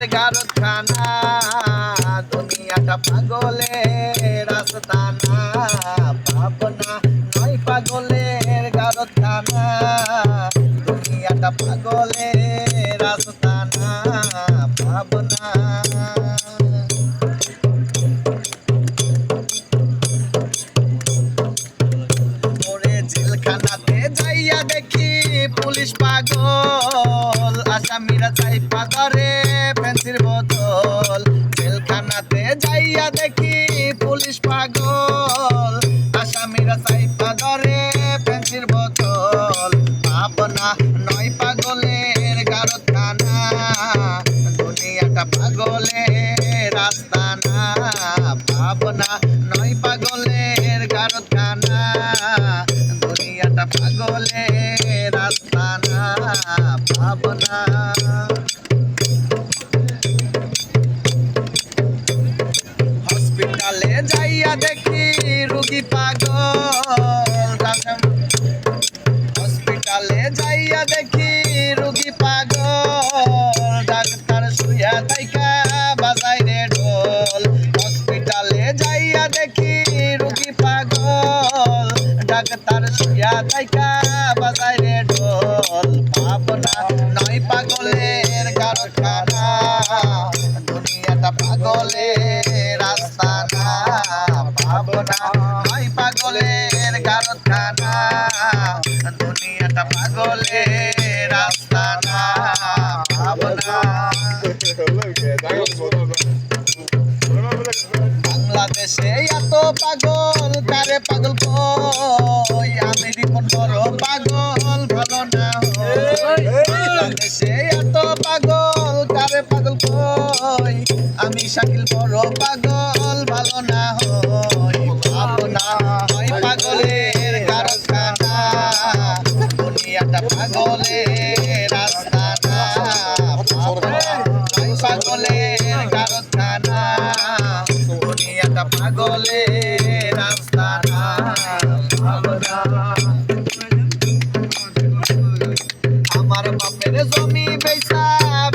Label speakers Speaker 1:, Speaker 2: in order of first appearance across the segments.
Speaker 1: গারখানা দুনিয়াটা পাগলের রাস্তানা ভাবনা নয় পাগলের গারখানা দুনিয়াটা পাগলের রাস্তানা ভাবনা ওরে জেলখানাতে যাইয়া দেখি পুলিশ পাগল আসামিরা চাইপা ধরে পেন্সিল বোতল জেলখানাতে যাইয়া দেখি পুলিশ পাগল আসামিরা চাইপা ধরে পেন্সিল বোতল ভাবনা নয় পাগলের গারখানা দুনিয়াটা পাগলের রাস্তানা ভাবনা নয় পাগলের গারখানা দুনিয়াটা পাগলের রাস্তানা ভাবনা হসপিটালে যাইয়া দেখি রুগী পাগল হসপিটালে যাইয়া দেখি রুগী পাগল ডাক্তার শুয়া থাইকা বাজাই রে ঢোল হসপিটালে যাইয়া দেখি রুগী পাগল ডাক্তার শুয়া থাইকা বাজাই রে ঢোল ভাবনা নয় পাগলের কারখানা দুনিয়াটা পাগলের রাস্তানা ভাবনা নয় পাগলের কারখানা দুনিয়াটা পাগলের রাস্তানা ভাবনা বাংলাদেশে এত পাগল কারে পাগল কই আমি রিপন বড় পাগল ভালো না হই বাংলাদেশে এত পাগল কারে পাগল কই আমি শাকিল বড় পাগল ভালো না হই ভাবনা নয় পাগলের কারখানা দুনিয়াটা পাগলের রাস্তানা ভাবনা নয় পাগলের কারখানা দুনিয়াটা পাগলের রাস্তানা ভাবনা আমার বাপের জমি বেচা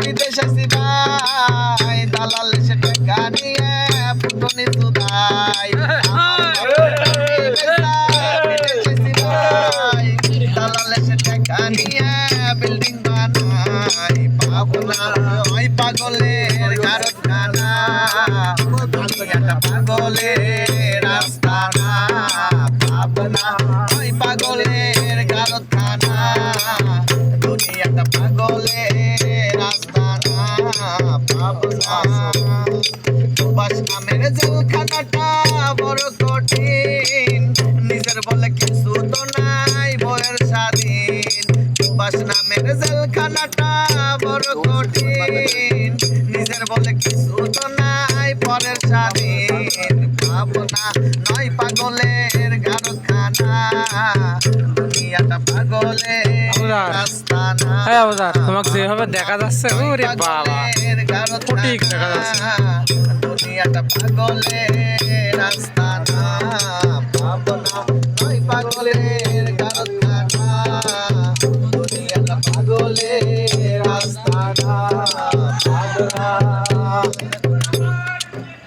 Speaker 1: বিদেশ আসি ভাই দালাল সে টাকা নিয়ে ফুটনি সুদাই দালাল সে টাকা নিয়ে বিল্ডিং বানাই ভাবনা নয় পাগলের কারখানা দুনিয়াটা পাগলের রাস্তানা ভাবনা নয় পাগলের কারখানা দুনিয়াটা পাগলের রাস্তানা ভাবনা সুভাষ নামের জেলখানাটা বড় কঠিন নিজের বলে কিছু তো নাই বইয়ের স্বাধীন সুভাষ নামের জেলখানাটা বড় কঠিন নিজের বলে কিছু তো নাই পরের স্বাধীন ভাবনা নয় পাগলের গারখানা দুনিয়াটা পাগলের রাস্তানা
Speaker 2: তোমাকে যেভাবে দেখা যাচ্ছে ওরে বাবা ফটিক দেখা যাচ্ছে
Speaker 1: দুনিয়াটা পাগলের রাস্তানা ভাবনা নয় পাগলের